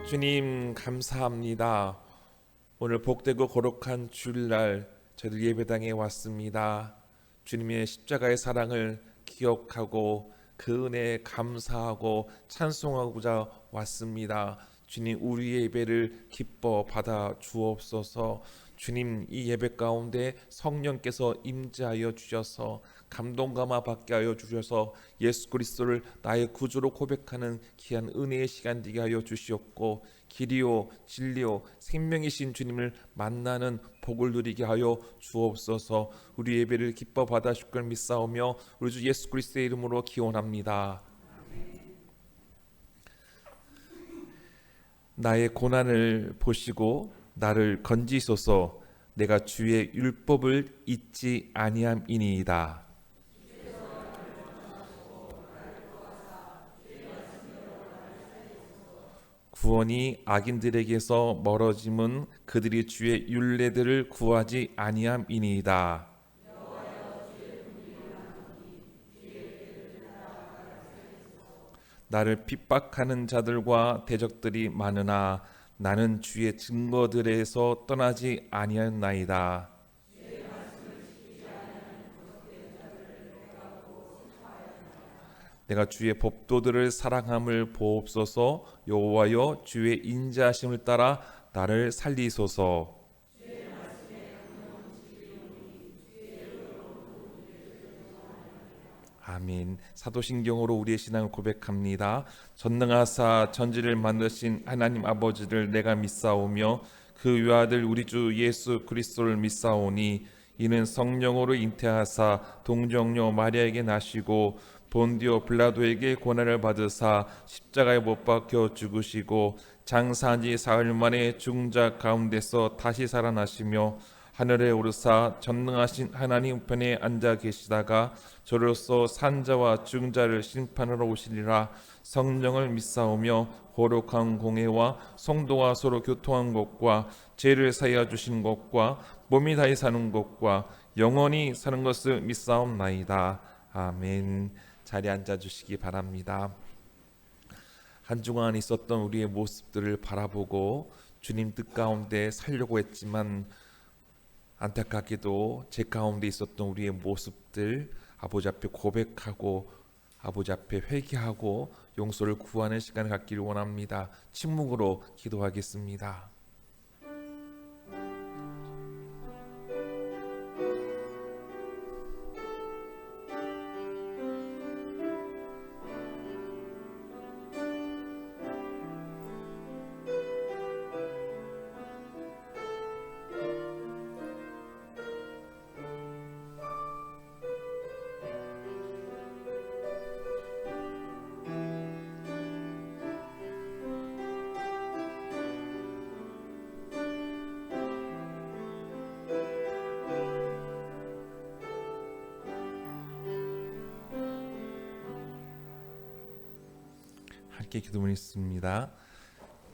주님 감사합니다. 오늘 복되고 거룩한 주일날 저희들 예배당에 왔습니다. 주님의 십자가의 사랑을 기억하고 그 은혜에 감사하고 찬송하고자 왔습니다. 주님 우리의 예배를 기뻐 받아 주옵소서. 주님 이 예배 가운데 성령께서 임재하여 주셔서 감동감화 받게 하여 주셔서 예수 그리스도를 나의 구주로 고백하는 귀한 은혜의 시간 되게 하여 주시옵고 길이요 진리요 생명이신 주님을 만나는 복을 누리게 하여 주옵소서. 우리 예배를 기뻐 받아 주실 걸 믿사오며 우리 주 예수 그리스도의 이름으로 기원합니다. 나의 고난을 보시고 나를 건지소서. 내가 주의 율법을 잊지 아니함이니이다. 구원이 악인들에게서 멀어짐은 그들이 주의 율례들을 구하지 아니함이니이다. 나를 핍박하는 자들과 대적들이 많으나 나는 주의 증거들에서 떠나지 아니하였나이다. 내가 주의 법도들을 사랑함을 보옵소서. 여호와여 주의 인자하심을 따라 나를 살리소서. 아멘. 사도신경으로 우리의 신앙을 고백합니다. 전능하사 천지를 만드신 하나님 아버지를 내가 믿사오며 그 외아들 우리 주 예수 그리스도를 믿사오니 이는 성령으로 잉태하사 동정녀 마리아에게 나시고 본디오 빌라도에게 고난을 받으사 십자가에 못 박혀 죽으시고 장사한 지 사흘 만에 죽은 자 가운데서 다시 살아나시며 하늘에 오르사 전능하신 하나님 우편에 앉아 계시다가 저로서 산자와 죽은 자를 심판하러 오시리라. 성령을 믿사오며 거룩한 공회와 성도와 서로 교통한 것과 죄를 사하여 주신 것과 몸이 다히 사는 것과 영원히 사는 것을 믿사옵나이다. 아멘. 자리에 앉아 주시기 바랍니다. 한 주간 있었던 우리의 모습들을 바라보고 주님 뜻 가운데 살려고 했지만 안타깝게도 제 가운데 있었던 우리의 모습들 아버지 앞에 고백하고 아버지 앞에 회개하고 용서를 구하는 시간을 갖기를 원합니다. 침묵으로 기도하겠습니다. 함께 기도문 있습니다.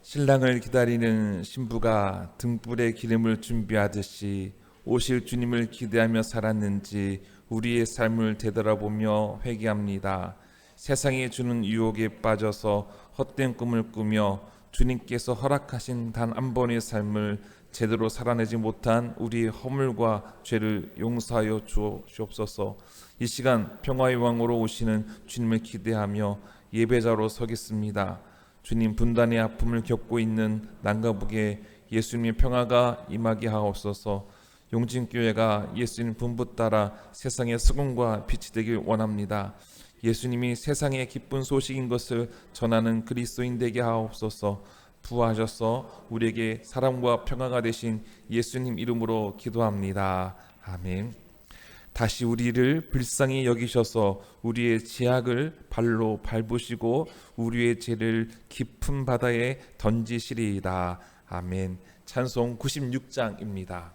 신랑을 기다리는 신부가 등불에 기름을 준비하듯이 오실 주님을 기대하며 살았는지 우리의 삶을 되돌아보며 회개합니다. 세상이 주는 유혹에 빠져서 헛된 꿈을 꾸며 주님께서 허락하신 단 한 번의 삶을 제대로 살아내지 못한 우리의 허물과 죄를 용서하여 주옵소서. 이 시간 평화의 왕으로 오시는 주님을 기대하며 예배자로 서겠습니다. 주님, 분단의 아픔을 겪고 있는 남가북에 예수님의 평화가 임하게 하옵소서. 용진교회가 예수님 분부 따라 세상의 소금과 빛이 되길 원합니다. 예수님이 세상의 기쁜 소식인 것을 전하는 그리스도인 되게 하옵소서. 부하셔서 우리에게 사랑과 평화가 되신 예수님 이름으로 기도합니다. 아멘. 다시 우리를 불쌍히 여기셔서 우리의 죄악을 발로 밟으시고 우리의 죄를 깊은 바다에 던지시리이다. 아멘. 찬송 96장입니다.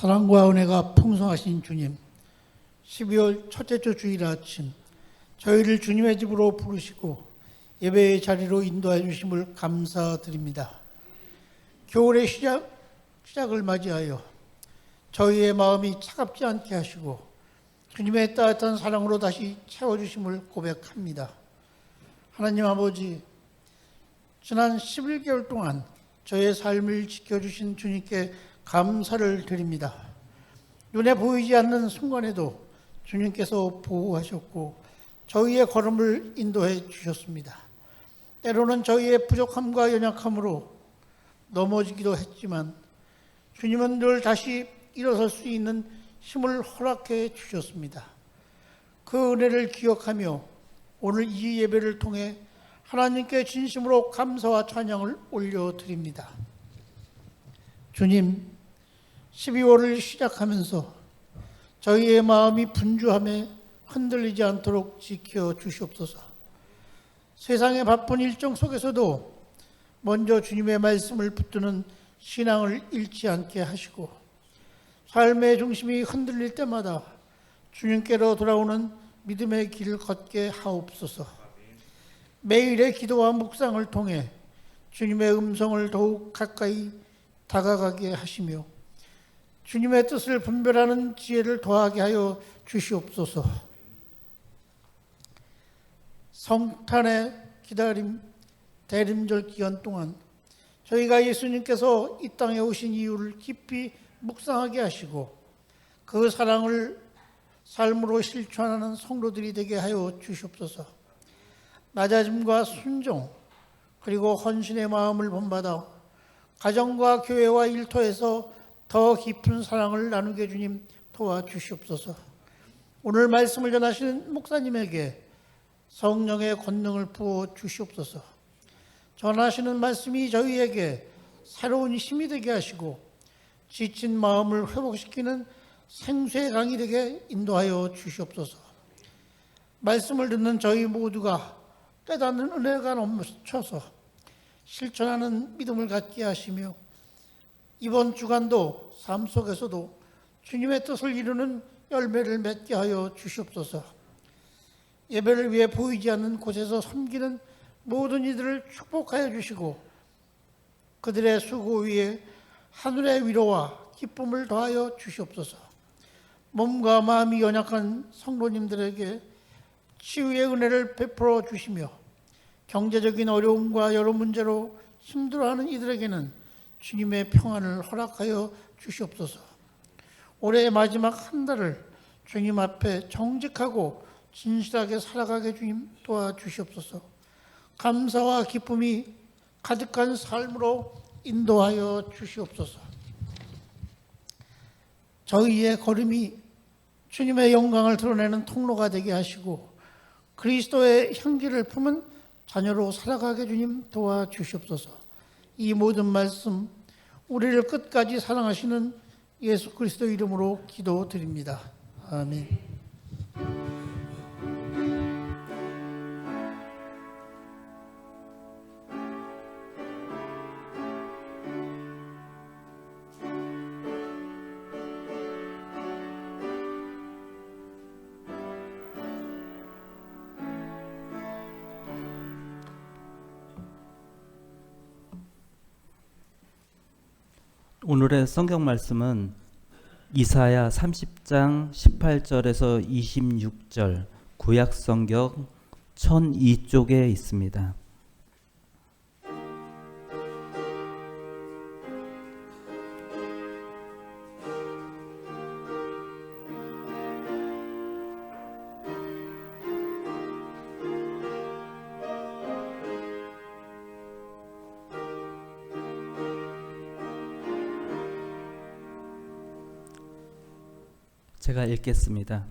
사랑과 은혜가 풍성하신 주님, 12월 첫째 주 주일 아침 저희를 주님의 집으로 부르시고 예배의 자리로 인도해 주심을 감사드립니다. 겨울의 시작을 맞이하여 저희의 마음이 차갑지 않게 하시고 주님의 따뜻한 사랑으로 다시 채워주심을 고백합니다. 하나님 아버지, 지난 11개월 동안 저의 삶을 지켜주신 주님께 감사를 드립니다. 눈에 보이지 않는 순간에도 주님께서 보호하셨고 저희의 걸음을 인도해 주셨습니다. 때로는 저희의 부족함과 연약함으로 넘어지기도 했지만 주님은 늘 다시 일어설 수 있는 힘을 허락해 주셨습니다. 그 은혜를 기억하며 오늘 이 예배를 통해 하나님께 진심으로 감사와 찬양을 올려드립니다. 주님, 12월을 시작하면서 저희의 마음이 분주함에 흔들리지 않도록 지켜주시옵소서. 세상의 바쁜 일정 속에서도 먼저 주님의 말씀을 붙드는 신앙을 잃지 않게 하시고 삶의 중심이 흔들릴 때마다 주님께로 돌아오는 믿음의 길을 걷게 하옵소서. 매일의 기도와 묵상을 통해 주님의 음성을 더욱 가까이 다가가게 하시며 주님의 뜻을 분별하는 지혜를 더하게 하여 주시옵소서. 성탄의 기다림, 대림절 기간 동안 저희가 예수님께서 이 땅에 오신 이유를 깊이 묵상하게 하시고 그 사랑을 삶으로 실천하는 성도들이 되게 하여 주시옵소서. 낮아짐과 순종 그리고 헌신의 마음을 본받아 가정과 교회와 일터에서 더 깊은 사랑을 나누게 주님 도와주시옵소서. 오늘 말씀을 전하시는 목사님에게 성령의 권능을 부어 주시옵소서. 전하시는 말씀이 저희에게 새로운 힘이 되게 하시고 지친 마음을 회복시키는 생수의 강이 되게 인도하여 주시옵소서. 말씀을 듣는 저희 모두가 깨닫는 은혜가 넘쳐서 실천하는 믿음을 갖게 하시며 이번 주간도 삶 속에서도 주님의 뜻을 이루는 열매를 맺게 하여 주시옵소서. 예배를 위해 보이지 않는 곳에서 섬기는 모든 이들을 축복하여 주시고 그들의 수고 위에 하늘의 위로와 기쁨을 더하여 주시옵소서. 몸과 마음이 연약한 성도님들에게 치유의 은혜를 베풀어 주시며 경제적인 어려움과 여러 문제로 힘들어하는 이들에게는 주님의 평안을 허락하여 주시옵소서. 올해의 마지막 한 달을 주님 앞에 정직하고 진실하게 살아가게 주님 도와주시옵소서. 감사와 기쁨이 가득한 삶으로 인도하여 주시옵소서. 저희의 걸음이 주님의 영광을 드러내는 통로가 되게 하시고 그리스도의 향기를 품은 자녀로 살아가게 주님 도와주시옵소서. 이 모든 말씀 우리를 끝까지 사랑하시는 예수 그리스도 이름으로 기도드립니다. 아멘. 오늘의 성경 말씀은 이사야 30장 18절에서 26절 구약 성경 1002쪽에 있습니다. 제가 읽겠습니다.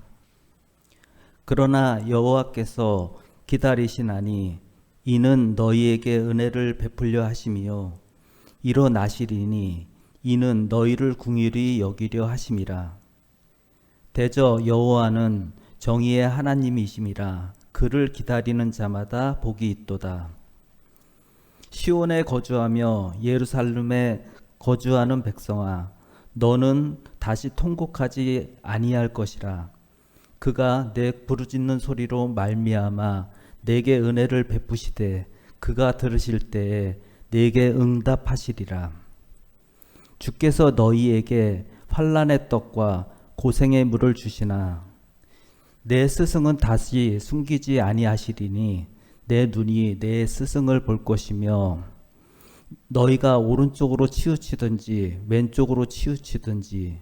그러나 여호와께서 기다리시나니 이는 너희에게 은혜를 베풀려 하심이요 일어나시리니 이는 너희를 긍휼히 여기려 하심이라. 대저 여호와는 정의의 하나님이심이라. 그를 기다리는 자마다 복이 있도다. 시온에 거주하며 예루살렘에 거주하는 백성아, 너는 다시 통곡하지 아니할 것이라. 그가 내 부르짖는 소리로 말미암아 내게 은혜를 베푸시되 그가 들으실 때에 내게 응답하시리라. 주께서 너희에게 환난의 떡과 고생의 물을 주시나 내 스승은 다시 숨기지 아니하시리니 내 눈이 내 스승을 볼 것이며 너희가 오른쪽으로 치우치든지 왼쪽으로 치우치든지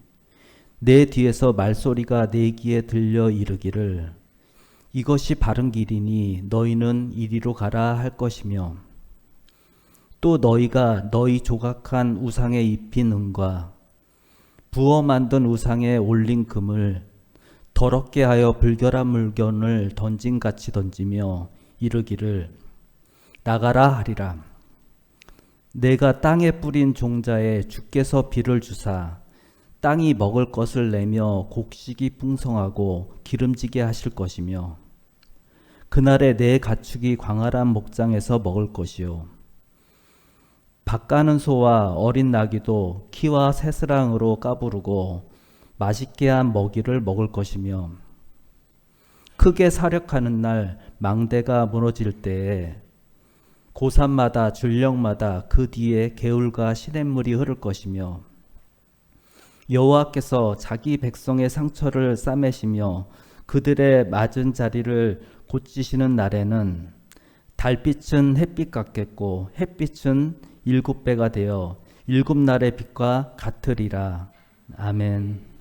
내 뒤에서 말소리가 내 귀에 들려 이르기를 이것이 바른 길이니 너희는 이리로 가라 할 것이며 또 너희가 너희 조각한 우상에 입힌 은과 부어 만든 우상에 올린 금을 더럽게 하여 불결한 물건을 던짐같이 던지며 이르기를 나가라 하리라. 내가 땅에 뿌린 종자에 주께서 비를 주사 땅이 먹을 것을 내며 곡식이 풍성하고 기름지게 하실 것이며 그날에 내 가축이 광활한 목장에서 먹을 것이요 밥 가는 소와 어린 나귀도 키와 새스랑으로 까부르고 맛있게 한 먹이를 먹을 것이며 크게 사력하는 날 망대가 무너질 때에 고산마다 줄령마다 그 뒤에 개울과 시냇물이 흐를 것이며 여호와께서 자기 백성의 상처를 싸매시며 그들의 맞은 자리를 고치시는 날에는 달빛은 햇빛 같겠고 햇빛은 7배가 되어 7날의 빛과 같으리라. 아멘.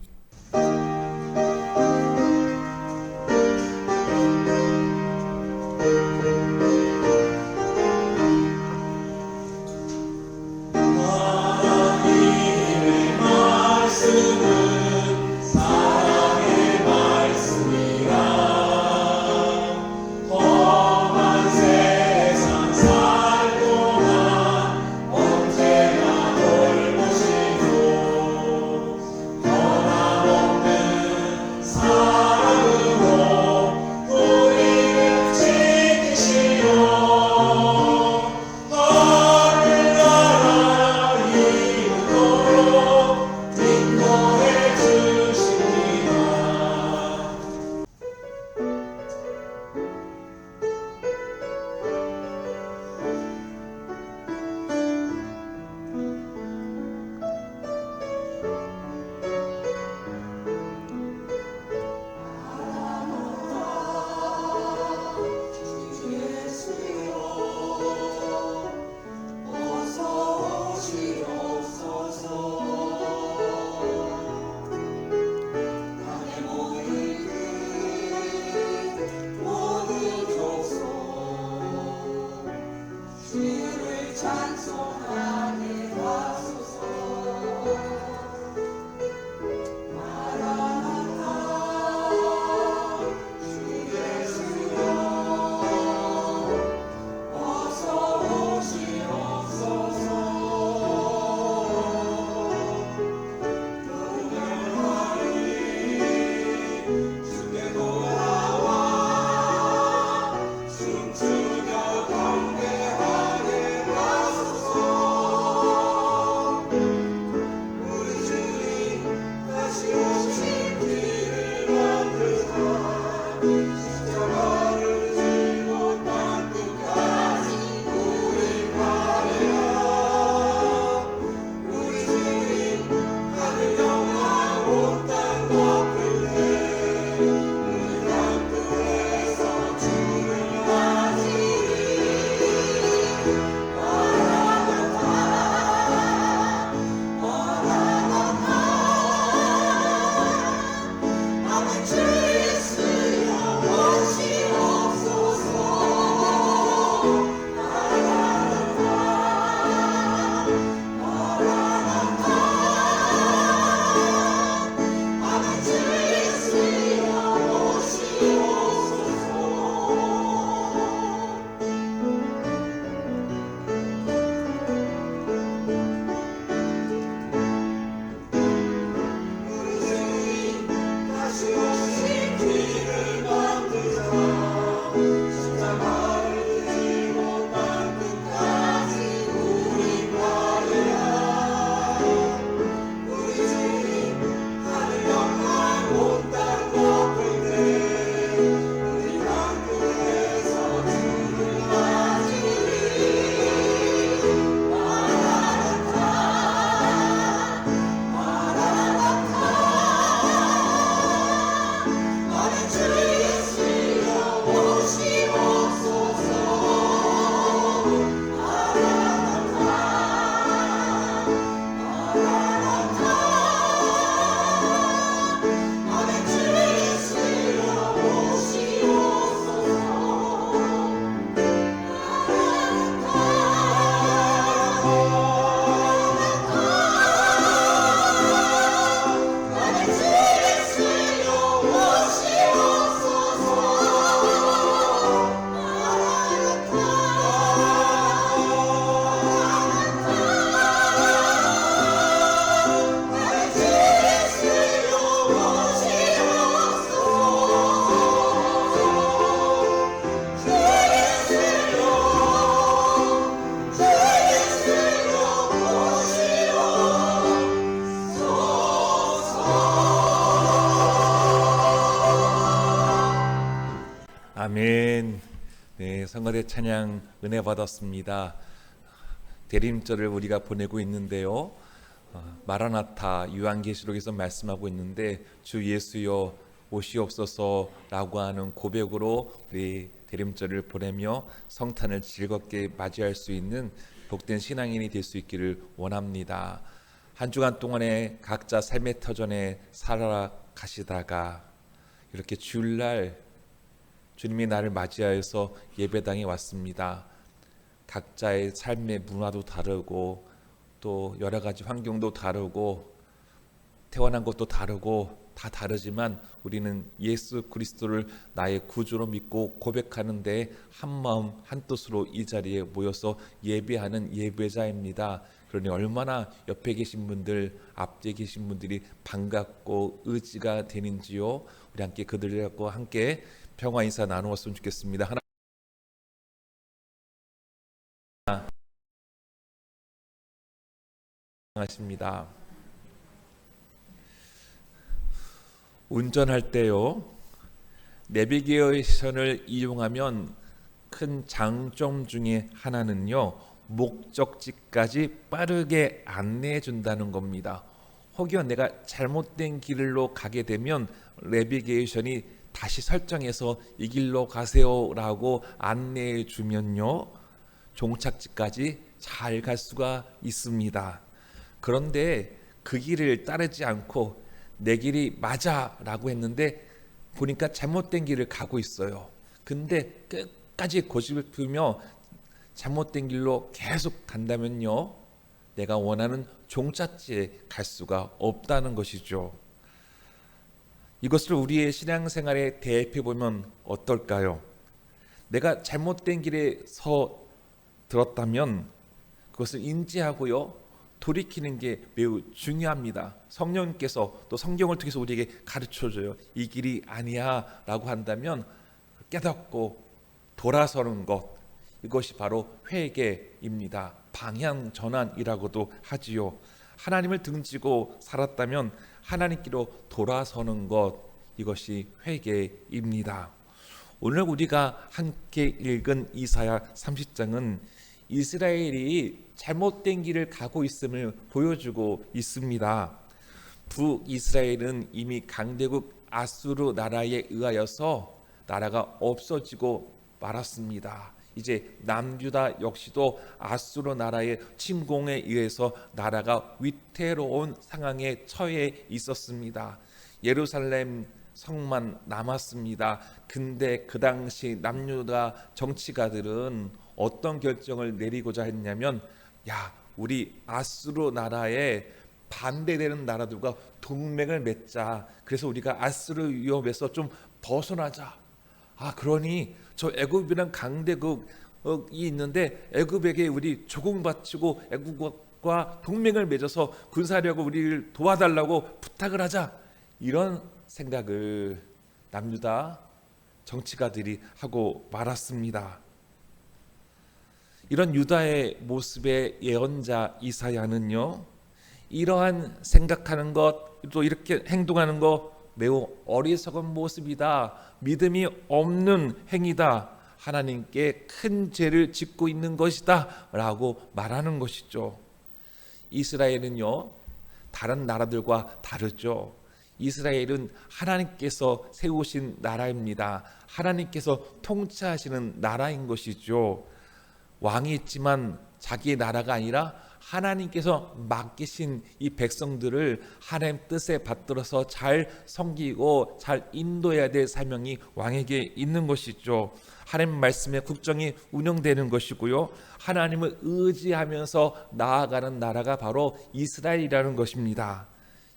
아멘. 네, 성가대 찬양 은혜 받았습니다. 대림절을 우리가 보내고 있는데요. 마라나타 요한계시록에서 말씀하고 있는데 주 예수여 오시옵소서라고 하는 고백으로 우리 대림절을 보내며 성탄을 즐겁게 맞이할 수 있는 복된 신앙인이 될 수 있기를 원합니다. 한 주간 동안에 각자 삶의 터전에 살아가시다가 이렇게 주일날 주님이 나를 맞이하여서 예배당에 왔습니다. 각자의 삶의 문화도 다르고 또 여러 가지 환경도 다르고 태어난 것도 다르고 다 다르지만 우리는 예수 그리스도를 나의 구주로 믿고 고백하는데 한마음 한뜻으로 이 자리에 모여서 예배하는 예배자입니다. 그러니 얼마나 옆에 계신 분들, 앞에 계신 분들이 반갑고 의지가 되는지요. 우리 함께 그들과 함께 평화 인사 나누었으면 좋겠습니다. 하십니다. 운전할 때요, 내비게이션을 이용하면 큰 장점 중에 하나는요, 목적지까지 빠르게 안내해 준다는 겁니다. 혹여 내가 잘못된 길로 가게 되면 내비게이션이 다시 설정해서 이 길로 가세요라고 안내해 주면요, 종착지까지 잘 갈 수가 있습니다. 그런데 그 길을 따르지 않고 내 길이 맞아라고 했는데 보니까 잘못된 길을 가고 있어요. 근데 끝까지 고집을 피우며 잘못된 길로 계속 간다면요, 내가 원하는 종착지에 갈 수가 없다는 것이죠. 이것을 우리의 신앙생활에 대입해 보면 어떨까요? 내가 잘못된 길에 서 들었다면 그것을 인지하고요, 돌이키는 게 매우 중요합니다. 성령님께서 또 성경을 통해서 우리에게 가르쳐줘요. 이 길이 아니야 라고 한다면 깨닫고 돌아서는 것, 이것이 바로 회개입니다. 방향 전환이라고도 하지요. 하나님을 등지고 살았다면 하나님께로 돌아서는 것, 이것이 회개입니다. 오늘 우리가 함께 읽은 이사야 30장은 이스라엘이 잘못된 길을 가고 있음을 보여주고 있습니다. 북이스라엘은 이미 강대국 아수르 나라에 의하여서 나라가 없어지고 말았습니다. 이제 남유다 역시도 아수르 나라의 침공에 의해서 나라가 위태로운 상황에 처해 있었습니다. 예루살렘 성만 남았습니다. 근데 그 당시 남유다 정치가들은 어떤 결정을 내리고자 했냐면, 야, 우리 아수르 나라에 반대되는 나라들과 동맹을 맺자. 그래서 우리가 아수르 위협에서 좀 벗어나자. 그러니 저 애굽이란 강대국이 있는데 애굽에게 우리 조공 바치고 애굽과 동맹을 맺어서 군사력을 우리를 도와달라고 부탁을 하자. 이런 생각을 남유다 정치가들이 하고 말았습니다. 이런 유다의 모습의 예언자 이사야는요, 이러한 생각하는 것, 또 이렇게 행동하는 것 매우 어리석은 모습이다. 믿음이 없는 행위다. 하나님께 큰 죄를 짓고 있는 것이다 라고 말하는 것이죠. 이스라엘은요, 다른 나라들과 다르죠. 이스라엘은 하나님께서 세우신 나라입니다. 하나님께서 통치하시는 나라인 것이죠. 왕이 있지만 자기의 나라가 아니라 하나님께서 맡기신 이 백성들을 하나님 뜻에 받들어서 잘 섬기고 잘 인도해야 될 사명이 왕에게 있는 것이죠. 하나님 말씀에 국정이 운영되는 것이고요, 하나님을 의지하면서 나아가는 나라가 바로 이스라엘이라는 것입니다.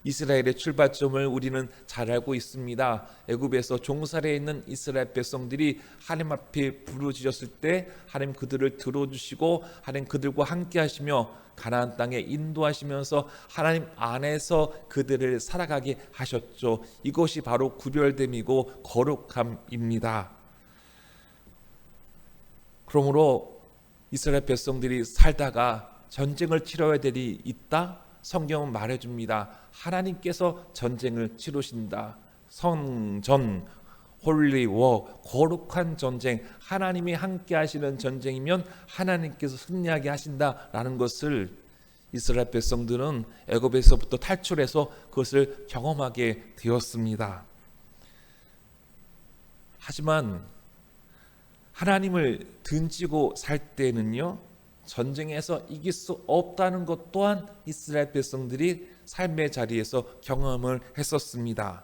이스라엘의 출발점을 우리는 잘 알고 있습니다. 애굽에서 종살이에 있는 이스라엘 백성들이 하나님 앞에 부르짖었을 때 하나님 그들을 들어주시고 하나님 그들과 함께 하시며 가나안 땅에 인도하시면서 하나님 안에서 그들을 살아가게 하셨죠. 이것이 바로 구별됨이고 거룩함입니다. 그러므로 이스라엘 백성들이 살다가 전쟁을 치러야 될 일이 있다? 성경은 말해줍니다. 하나님께서 전쟁을 치르신다. 성전, 홀리워, 거룩한 전쟁, 하나님이 함께 하시는 전쟁이면 하나님께서 승리하게 하신다라는 것을 이스라엘 백성들은 애굽에서부터 탈출해서 그것을 경험하게 되었습니다. 하지만 하나님을 등지고 살 때는요, 전쟁에서 이길 수 없다는 것 또한 이스라엘 백성들이 삶의 자리에서 경험을 했었습니다.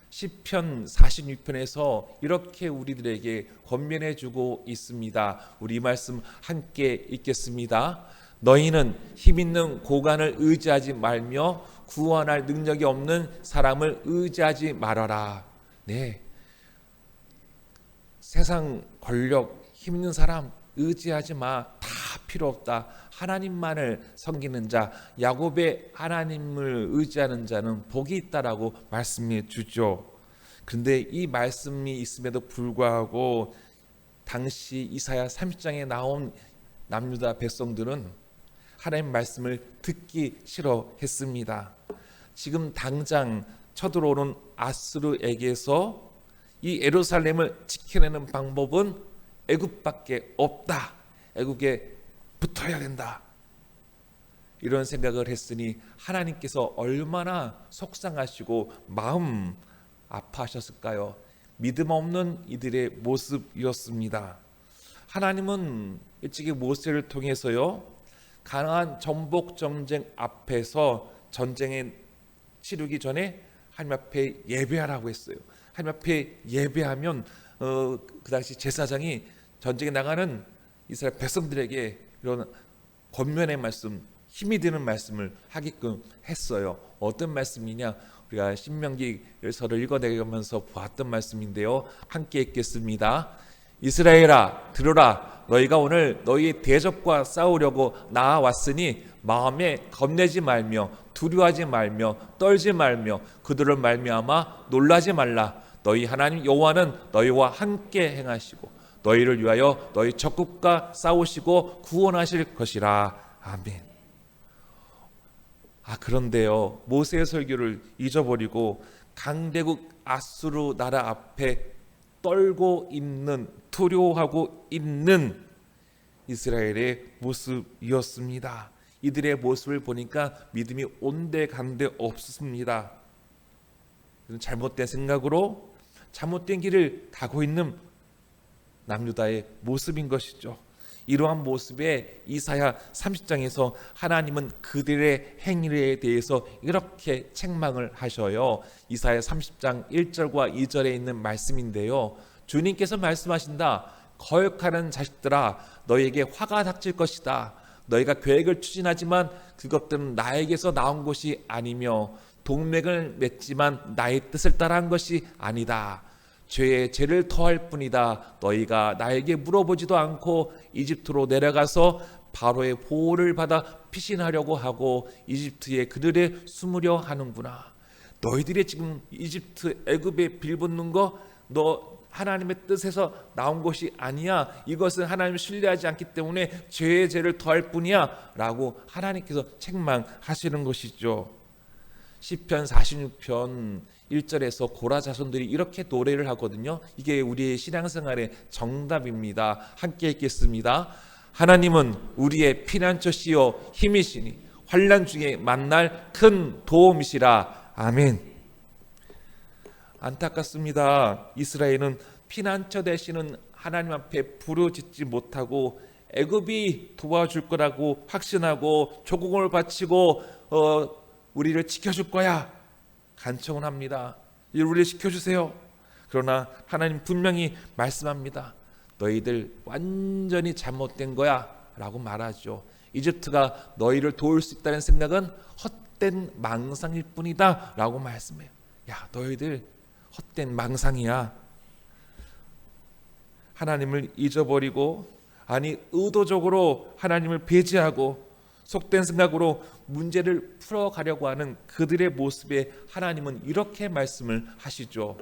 시편 46편에서 이렇게 우리들에게 권면해 주고 있습니다. 우리 말씀 함께 읽겠습니다. 너희는 힘있는 고관을 의지하지 말며 구원할 능력이 없는 사람을 의지하지 말아라. 네, 세상 권력 힘있는 사람 의지하지 마. 다 필요 없다. 하나님만을 섬기는 자, 야곱의 하나님을 의지하는 자는 복이 있다라고 말씀해 주죠. 그런데 이 말씀이 있음에도 불구하고 당시 이사야 30장에 나온 남유다 백성들은 하나님 말씀을 듣기 싫어했습니다. 지금 당장 쳐들어오는 아수르에게서 이 예루살렘을 지켜내는 방법은 애굽밖에 없다. 애굽에 붙어야 된다. 이런 생각을 했으니 하나님께서 얼마나 속상하시고 마음 아파하셨을까요? 믿음 없는 이들의 모습이었습니다. 하나님은 일찍이 모세를 통해서요, 가나안 전복 전쟁 앞에서 전쟁에 치르기 전에 하나님 앞에 예배하라고 했어요. 하나님 앞에 예배하면 그 당시 제사장이 전쟁에 나가는 이스라엘 백성들에게 이런 권면의 말씀, 힘이 되는 말씀을 하게끔 했어요. 어떤 말씀이냐? 우리가 신명기서를 읽어내면서 보았던 말씀인데요. 함께 읽겠습니다. 이스라엘아 들으라. 너희가 오늘 너희의 대적과 싸우려고 나아왔으니 마음에 겁내지 말며 두려워하지 말며 떨지 말며 그들을 말미암아 놀라지 말라. 너희 하나님 여호와는 너희와 함께 행하시고 너희를 위하여 너희 적국과 싸우시고 구원하실 것이라. 아멘. 그런데요, 모세의 설교를 잊어버리고 강대국 아수르 나라 앞에 떨고 있는, 두려워하고 있는 이스라엘의 모습이었습니다. 이들의 모습을 보니까 믿음이 온데간데 없습니다. 잘못된 생각으로 잘못된 길을 가고 있는 남유다의 모습인 것이죠. 이러한 모습에 이사야 30장에서 하나님은 그들의 행위에 대해서 이렇게 책망을 하셔요. 이사야 30장 1절과 2절에 있는 말씀인데요. 주님께서 말씀하신다. 거역하는 자식들아, 너희에게 화가 닥칠 것이다. 너희가 계획을 추진하지만 그것들은 나에게서 나온 것이 아니며 동맹을 맺지만 나의 뜻을 따라한 것이 아니다. 죄의 죄를 더할 뿐이다. 너희가 나에게 물어보지도 않고 이집트로 내려가서 바로의 보호를 받아 피신하려고 하고 이집트에 그들에 숨으려 하는구나. 너희들이 지금 이집트 애굽에 빌붙는 거 너 하나님의 뜻에서 나온 것이 아니야. 이것은 하나님을 신뢰하지 않기 때문에 죄의 죄를 더할 뿐이야 라고 하나님께서 책망하시는 것이죠. 시편 46편 1절에서 고라 자손들이 이렇게 노래를 하거든요. 이게 우리의 신앙생활의 정답입니다. 함께 읽겠습니다. 하나님은 우리의 피난처시요 힘이시니 환난 중에 만날 큰 도움이시라. 아멘. 안타깝습니다. 이스라엘은 피난처 되시는 하나님 앞에 부르짖지 못하고 애굽이 도와줄 거라고 확신하고 조공을 바치고 우리를 지켜줄 거야 간청을 합니다. 우리를 지켜주세요. 그러나 하나님 분명히 말씀합니다. 너희들 완전히 잘못된 거야 라고 말하죠. 이집트가 너희를 도울 수 있다는 생각은 헛된 망상일 뿐이다 라고 말씀해요. 야, 너희들 헛된 망상이야. 하나님을 잊어버리고, 아니 의도적으로 하나님을 배제하고 속된 생각으로 문제를 풀어가려고 하는 그들의 모습에 하나님은 이렇게 말씀을 하시죠.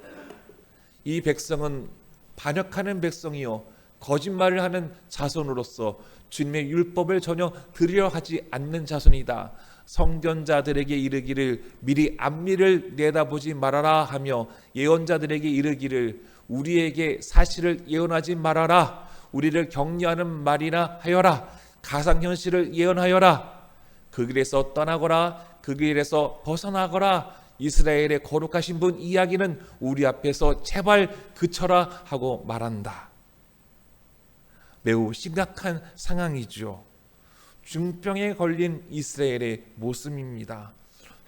이 백성은 반역하는 백성이요 거짓말을 하는 자손으로서 주님의 율법을 전혀 들으려 하지 않는 자손이다. 성견자들에게 이르기를 미리 앞미를 내다보지 말아라 하며 예언자들에게 이르기를 우리에게 사실을 예언하지 말아라. 우리를 격려하는 말이나 하여라. 가상현실을 예언하여라. 그 길에서 떠나거라. 그 길에서 벗어나거라. 이스라엘의 거룩하신 분 이야기는 우리 앞에서 제발 그쳐라 하고 말한다. 매우 심각한 상황이죠. 중병에 걸린 이스라엘의 모습입니다.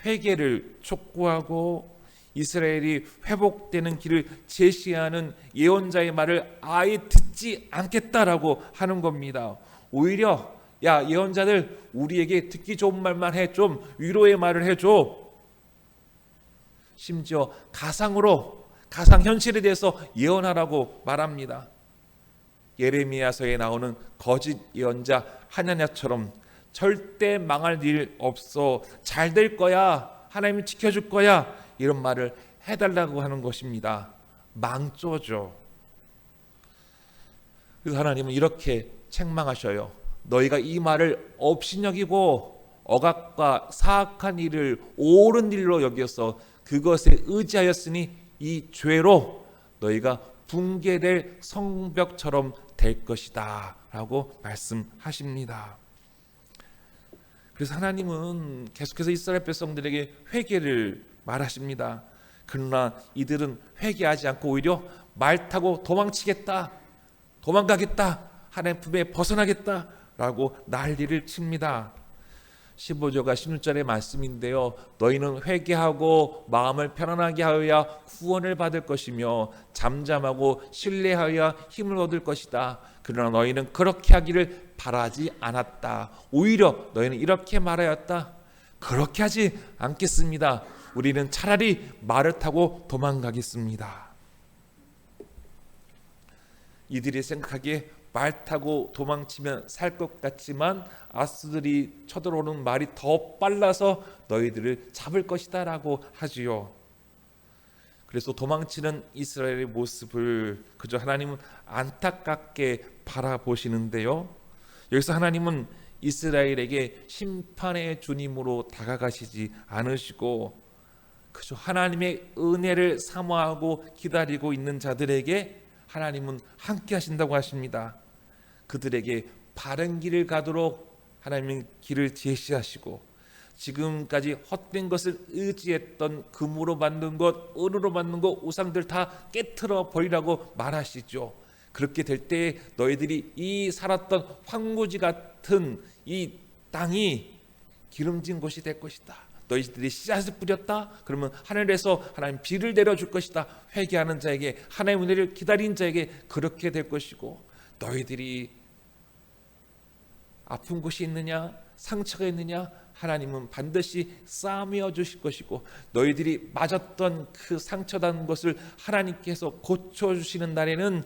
회개를 촉구하고 이스라엘이 회복되는 길을 제시하는 예언자의 말을 아예 듣지 않겠다라고 하는 겁니다. 오히려 야, 예언자들 우리에게 듣기 좋은 말만 해, 좀 위로의 말을 해줘. 심지어 가상현실에 대해서 예언하라고 말합니다. 예레미야서에 나오는 거짓 예언자 하나냐처럼 절대 망할 일 없어, 잘 될 거야, 하나님이 지켜줄 거야, 이런 말을 해달라고 하는 것입니다. 망조죠. 그래서 하나님은 이렇게 책망하셔요. 너희가 이 말을 업신여기고 억압과 사악한 일을 옳은 일로 여겨서 그것에 의지하였으니 이 죄로 너희가 붕괴될 성벽처럼 될 것이다 라고 말씀하십니다. 그래서 하나님은 계속해서 이스라엘 백성들에게 회개를 말하십니다. 그러나 이들은 회개하지 않고 오히려 말 타고 도망치겠다, 도망가겠다, 하나님 품에 벗어나겠다 라고 난리를 칩니다. 15절과 16절의 말씀인데요. 너희는 회개하고 마음을 편안하게 하여야 구원을 받을 것이며 잠잠하고 신뢰하여야 힘을 얻을 것이다. 그러나 너희는 그렇게 하기를 바라지 않았다. 오히려 너희는 이렇게 말하였다. 그렇게 하지 않겠습니다. 우리는 차라리 말을 타고 도망가겠습니다. 이들이 생각하기에 말 타고 도망치면 살 것 같지만 아수들이 쳐들어오는 말이 더 빨라서 너희들을 잡을 것이다 라고 하지요. 그래서 도망치는 이스라엘의 모습을 그저 하나님은 안타깝게 바라보시는데요. 여기서 하나님은 이스라엘에게 심판의 주님으로 다가가시지 않으시고 그저 하나님의 은혜를 사모하고 기다리고 있는 자들에게 하나님은 함께 하신다고 하십니다. 그들에게 바른 길을 가도록 하나님은 길을 제시하시고 지금까지 헛된 것을 의지했던 금으로 만든 것, 은으로 만든 것, 우상들 다 깨트려 버리라고 말하시죠. 그렇게 될 때 너희들이 이 살았던 황무지 같은 이 땅이 기름진 곳이 될 것이다. 너희들이 씨앗을 뿌렸다. 그러면 하늘에서 하나님 비를 내려줄 것이다. 회개하는 자에게, 하나님의 은혜를 기다린 자에게 그렇게 될 것이고, 너희들이 아픈 곳이 있느냐, 상처가 있느냐, 하나님은 반드시 싸매어 주실 것이고, 너희들이 맞았던 그 상처단 것을 하나님께서 고쳐주시는 날에는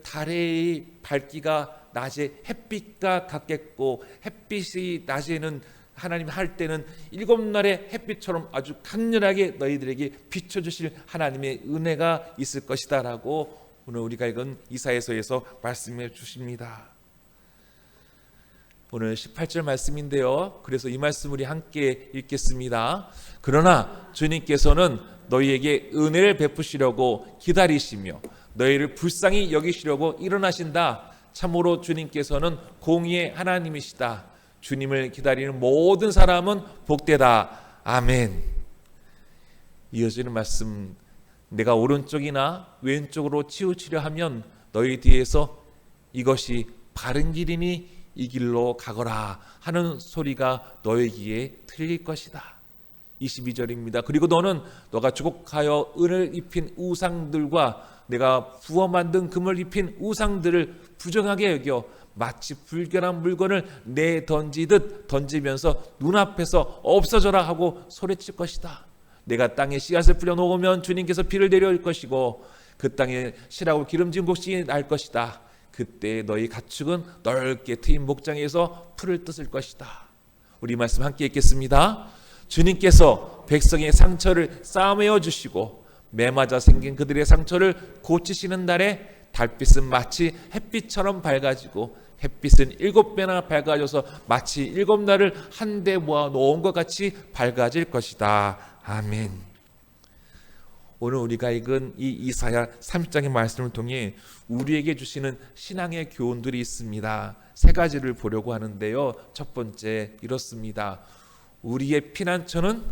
달의 밝기가 낮에 햇빛과 같겠고, 햇빛이 낮에는 하나님 할 때는 7날의 햇빛처럼 아주 강렬하게 너희들에게 비춰주실 하나님의 은혜가 있을 것이다 라고 오늘 우리가 읽은 이사야서에서 말씀해 주십니다. 오늘 18절 말씀인데요. 그래서 이 말씀 우리 함께 읽겠습니다. 그러나 주님께서는 너희에게 은혜를 베푸시려고 기다리시며 너희를 불쌍히 여기시려고 일어나신다. 참으로 주님께서는 공의의 하나님이시다. 주님을 기다리는 모든 사람은 복되다. 아멘. 이어지는 말씀, 내가 오른쪽이나 왼쪽으로 치우치려 하면 너희 뒤에서 이것이 바른 길이니 이 길로 가거라 하는 소리가 너희 귀에 들릴 것이다. 22절입니다. 그리고 너는 너가 주곡하여 은을 입힌 우상들과 내가 부어 만든 금을 입힌 우상들을 부정하게 여겨 마치 불결한 물건을 내던지듯 던지면서 눈앞에서 없어져라 하고 소리칠 것이다. 내가 땅에 씨앗을 뿌려 놓으면 주님께서 비를 내려올 것이고 그 땅에 실하고 기름진 곡식이 날 것이다. 그때 너희 가축은 넓게 트인 목장에서 풀을 뜯을 것이다. 우리 말씀 함께 읽겠습니다. 주님께서 백성의 상처를 싸매어 주시고 매맞아 생긴 그들의 상처를 고치시는 날에 달빛은 마치 햇빛처럼 밝아지고 햇빛은 7배나 밝아져서 마치 7날을 한데 모아 놓은 것 같이 밝아질 것이다. 아멘. 오늘 우리가 읽은 이 이사야 30장의 말씀을 통해 우리에게 주시는 신앙의 교훈들이 있습니다. 세 가지를 보려고 하는데요. 첫 번째 이렇습니다. 우리의 피난처는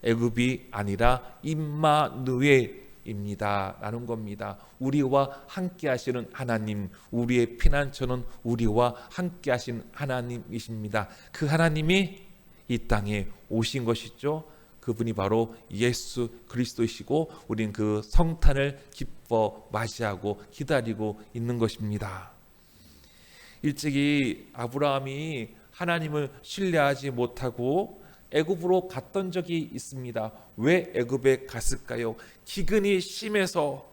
애굽이 아니라 임마누엘, 하나님입니다 라는 겁니다. 우리와 함께 하시는 하나님, 우리의 피난처는 우리와 함께 하신 하나님이십니다. 그 하나님이 이 땅에 오신 것이죠. 그분이 바로 예수 그리스도이시고 우리는 그 성탄을 기뻐 맞이하고 기다리고 있는 것입니다. 일찍이 아브라함이 하나님을 신뢰하지 못하고 애굽으로 갔던 적이 있습니다. 왜 애굽에 갔을까요? 기근이 심해서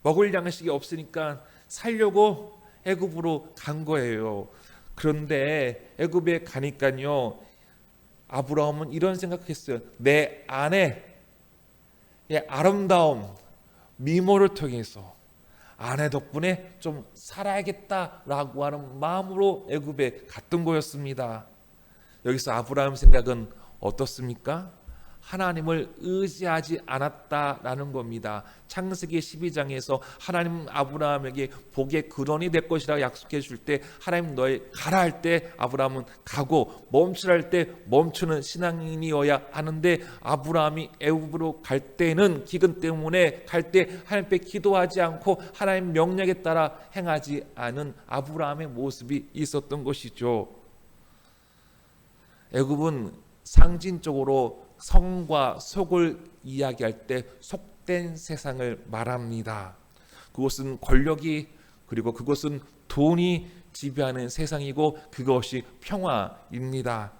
먹을 양식이 없으니까 살려고 애굽으로 간 거예요. 그런데 애굽에 가니까요, 아브라함은 이런 생각했어요. 내 아내의 아름다움, 미모를 통해서 아내 덕분에 좀 살아야겠다라고 하는 마음으로 애굽에 갔던 거였습니다. 여기서 아브라함 생각은 어떻습니까? 하나님을 의지하지 않았다라는 겁니다. 창세기 12장에서 하나님 아브라함에게 복의 근원이 될 것이라고 약속해 줄 때 하나님 너희 가라 할 때 아브라함은 가고 멈추라 할 때 멈추는 신앙인이어야 하는데, 아브라함이 애굽으로 갈 때는 기근 때문에 갈 때 하나님께 기도하지 않고 하나님 명령에 따라 행하지 않은 아브라함의 모습이 있었던 것이죠. 애굽은 상징적으로 성과 속을 이야기할 때 속된 세상을 말합니다. 그것은 권력이, 그리고 그것은 돈이 지배하는 세상이고 그것이 평화입니다.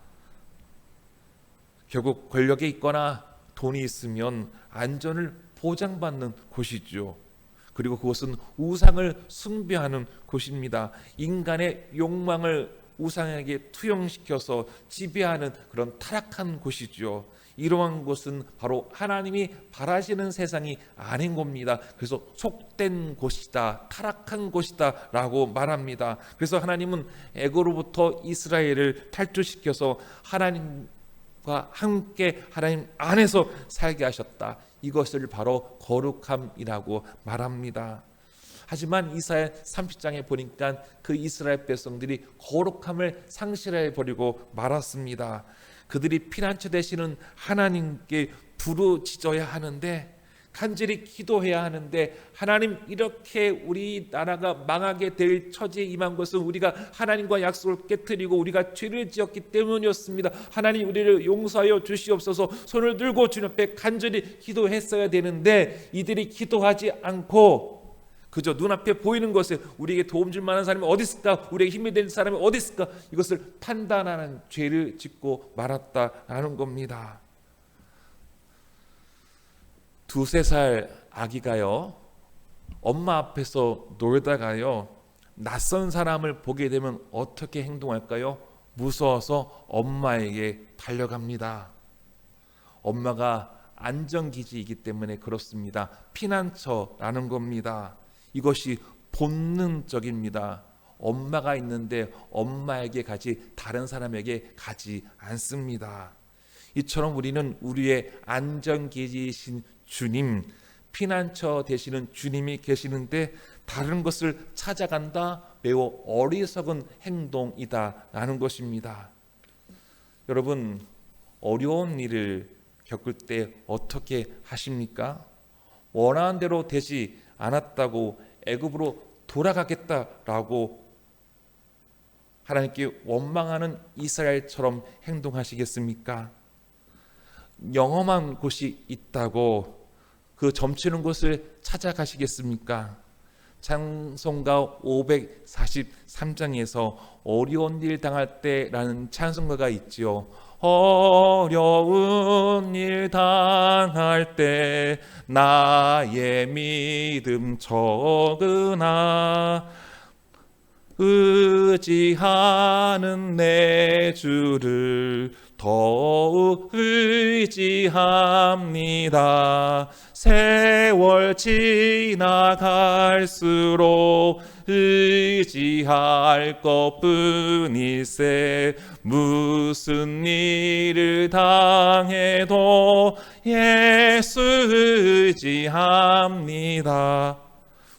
결국 권력에 있거나 돈이 있으면 안전을 보장받는 곳이죠. 그리고 그것은 우상을 숭배하는 곳입니다. 인간의 욕망을 우상에게 투영시켜서 지배하는 그런 타락한 곳이죠. 이러한 곳은 바로 하나님이 바라시는 세상이 아닌 겁니다. 그래서 속된 곳이다, 타락한 곳이다 라고 말합니다. 그래서 하나님은 애고로부터 이스라엘을 탈출시켜서 하나님과 함께 하나님 안에서 살게 하셨다. 이것을 바로 거룩함이라고 말합니다. 하지만 이사야 30장에 보니까 그 이스라엘 백성들이 거룩함을 상실해 버리고 말았습니다. 그들이 피난처 되시는 하나님께 부르짖어야 하는데, 간절히 기도해야 하는데, 하나님 이렇게 우리나라가 망하게 될 처지에 임한 것은 우리가 하나님과 약속을 깨뜨리고 우리가 죄를 지었기 때문이었습니다. 하나님 우리를 용서하여 주시옵소서. 손을 들고 주님 앞에 간절히 기도했어야 되는데, 이들이 기도하지 않고 그저 눈앞에 보이는 것에 우리에게 도움 줄 만한 사람이 어디 있을까, 우리에게 힘이 될 사람이 어디 있을까, 이것을 판단하는 죄를 짓고 말았다라는 겁니다. 2-3살 아기가요, 엄마 앞에서 놀다가요 낯선 사람을 보게 되면 어떻게 행동할까요? 무서워서 엄마에게 달려갑니다. 엄마가 안전기지이기 때문에 그렇습니다. 피난처라는 겁니다. 이것이 본능적입니다. 엄마가 있는데 엄마에게 가지 다른 사람에게 가지 않습니다. 이처럼 우리는 우리의 안전기지이신 주님, 피난처 되시는 주님이 계시는데 다른 것을 찾아간다, 매우 어리석은 행동이다라는 것입니다. 여러분, 어려운 일을 겪을 때 어떻게 하십니까? 원하는 대로 되지 않았다고 애굽으로 돌아가겠다라고 하나님께 원망하는 이스라엘처럼 행동하시겠습니까? 영험한 곳이 있다고 그 점치는 곳을 찾아가시겠습니까? 찬송가 543장에서 어려운 일 당할 때라는 찬송가가 있지요. 어려운 일 당할 때 나의 믿음 적으나 의지하는 내 주를 더욱 의지합니다. 세월 지나갈수록 의지할 것뿐일세. 무슨 일을 당해도 예수 의지합니다.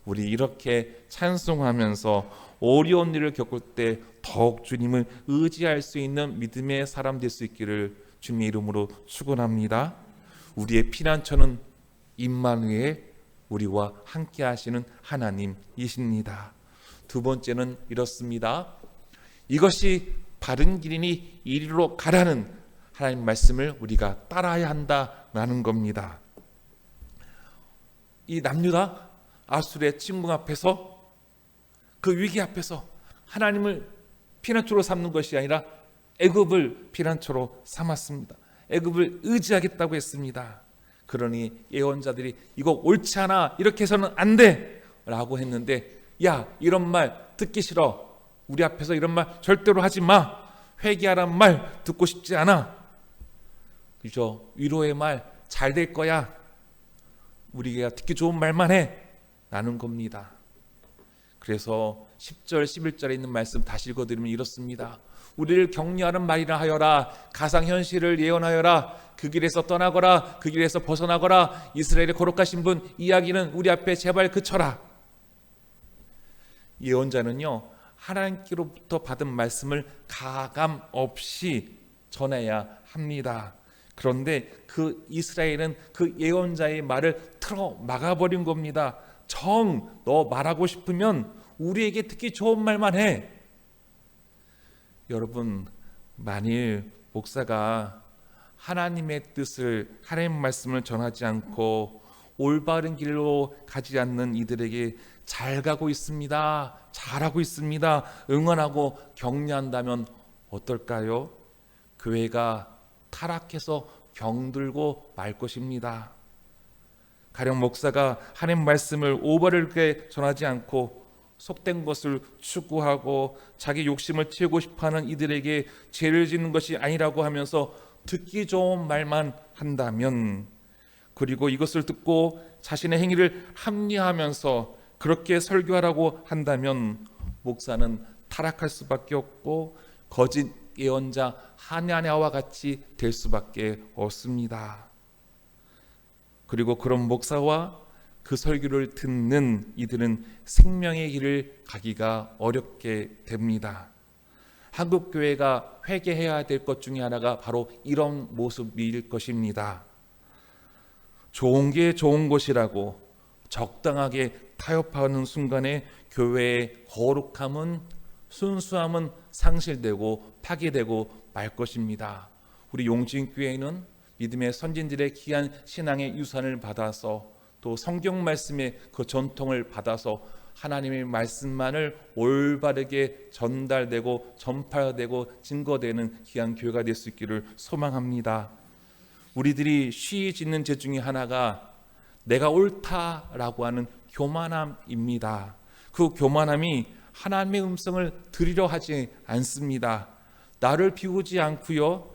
우리 이렇게 찬송하면서 어려운 일을 겪을 때 더욱 주님을 의지할 수 있는 믿음의 사람 될 수 있기를 주님의 이름으로 축원합니다. 우리의 피난처는 임마누엘 우리와 함께 하시는 하나님이십니다. 두 번째는 이렇습니다. 이것이 바른 길이니 이리로 가라는 하나님 말씀을 우리가 따라야 한다라는 겁니다. 이 남유다 아수르의 침공 앞에서, 그 위기 앞에서 하나님을 피난처로 삼는 것이 아니라 애굽을 피난처로 삼았습니다. 애굽을 의지하겠다고 했습니다. 그러니 예언자들이 이거 옳지 않아, 이렇게 해서는 안 돼 라고 했는데, 야, 이런 말 듣기 싫어, 우리 앞에서 이런 말 절대로 하지 마, 회개하란 말 듣고 싶지 않아, 그죠? 위로의 말 잘 될 거야, 우리가 듣기 좋은 말만 해 라는 겁니다. 그래서 10절 11절에 있는 말씀 다시 읽어드리면 이렇습니다. 우리를 격려하는 말이라 하여라, 가상현실을 예언하여라, 그 길에서 떠나거라, 그 길에서 벗어나거라, 이스라엘의 거룩하신 분 이야기는 우리 앞에 제발 그쳐라. 예언자는요, 하나님께로부터 받은 말씀을 가감 없이 전해야 합니다. 그런데 그 이스라엘은 그 예언자의 말을 틀어 막아버린 겁니다. 너 말하고 싶으면 우리에게 듣기 좋은 말만 해. 여러분, 만일 목사가 하나님의 뜻을, 하나님 말씀을 전하지 않고 올바른 길로 가지 않는 이들에게 잘 가고 있습니다, 잘하고 있습니다, 응원하고 격려한다면 어떨까요? 교회가 타락해서 병들고 말 것입니다. 가령 목사가 하나님 말씀을 올바르게 전하지 않고 속된 것을 추구하고 자기 욕심을 채우고 싶어하는 이들에게 죄를 짓는 것이 아니라고 하면서 듣기 좋은 말만 한다면, 그리고 이것을 듣고 자신의 행위를 합리화하면서 그렇게 설교하라고 한다면 목사는 타락할 수밖에 없고 거짓 예언자 하냐냐와 같이 될 수밖에 없습니다. 그리고 그런 목사와 그 설교를 듣는 이들은 생명의 길을 가기가 어렵게 됩니다. 한국 교회가 회개해야 될 것 중에 하나가 바로 이런 모습일 것입니다. 좋은 게 좋은 것이라고 적당하게 타협하는 순간에 교회의 거룩함은, 순수함은 상실되고 파괴되고 말 것입니다. 우리 용진교회는 믿음의 선진들의 귀한 신앙의 유산을 받아서, 또 성경 말씀의 그 전통을 받아서 하나님의 말씀만을 올바르게 전달되고 전파되고 증거되는 귀한 교회가 될 수 있기를 소망합니다. 우리들이 쉬워지는 죄 중에 하나가 내가 옳다라고 하는 교만함입니다. 그 교만함이 하나님의 음성을 들으려 하지 않습니다. 나를 비우지 않고요,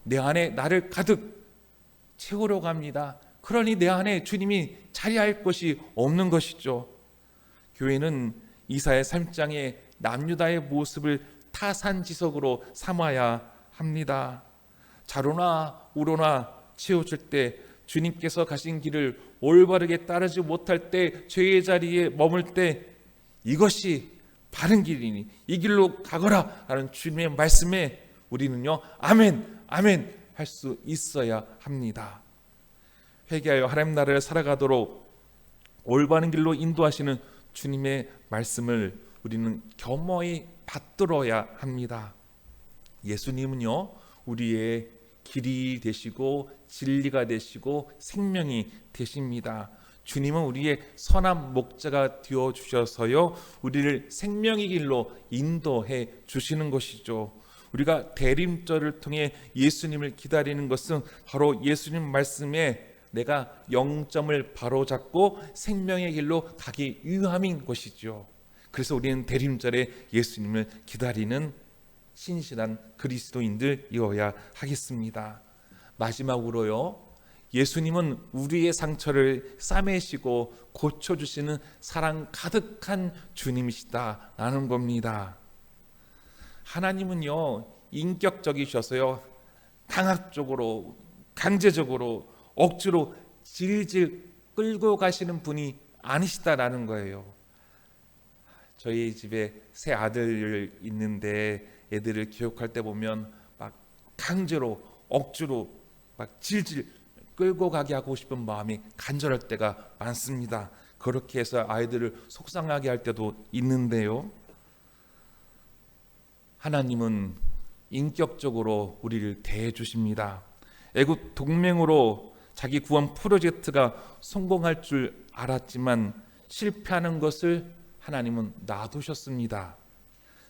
내 안에 나를 가득 채우려고 합니다. 그러니 내 안에 주님이 자리할 것이 없는 것이죠. 교회는 이사야 3장의 남유다의 모습을 타산지석으로 삼아야 합니다. 좌로나 우로나 치우칠 때, 주님께서 가신 길을 올바르게 따르지 못할 때, 죄의 자리에 머물 때, 이것이 바른 길이니 이 길로 가거라 라는 주님의 말씀에 우리는요, 아멘 아멘 할 수 있어야 합니다. 회개하여 하나님 나라를 살아가도록 올바른 길로 인도하시는 주님의 말씀을 우리는 겸허히 받들어야 합니다. 예수님은요, 우리의 길이 되시고 진리가 되시고 생명이 되십니다. 주님은 우리의 선한 목자가 되어 주셔서요, 우리를 생명의 길로 인도해 주시는 것이죠. 우리가 대림절을 통해 예수님을 기다리는 것은 바로 예수님 말씀에 내가 영점을 바로잡고 생명의 길로 가기 위함인 것이죠. 그래서 우리는 대림절에 예수님을 기다리는 신실한 그리스도인들이어야 하겠습니다. 마지막으로요, 예수님은 우리의 상처를 싸매시고 고쳐주시는 사랑 가득한 주님이시다라는 겁니다. 하나님은요, 인격적이셔서요, 강압적으로 강제적으로 억지로 질질 끌고 가시는 분이 아니시다라는 거예요. 저희 집에 새 아들 있는데 애들을 교육할 때 보면 막 강제로 억지로 막 질질 끌고 가게 하고 싶은 마음이 간절할 때가 많습니다. 그렇게 해서 아이들을 속상하게 할 때도 있는데요. 하나님은 인격적으로 우리를 대해 주십니다. 애국 동맹으로 자기 구원 프로젝트가 성공할 줄 알았지만 실패하는 것을 하나님은 놔두셨습니다.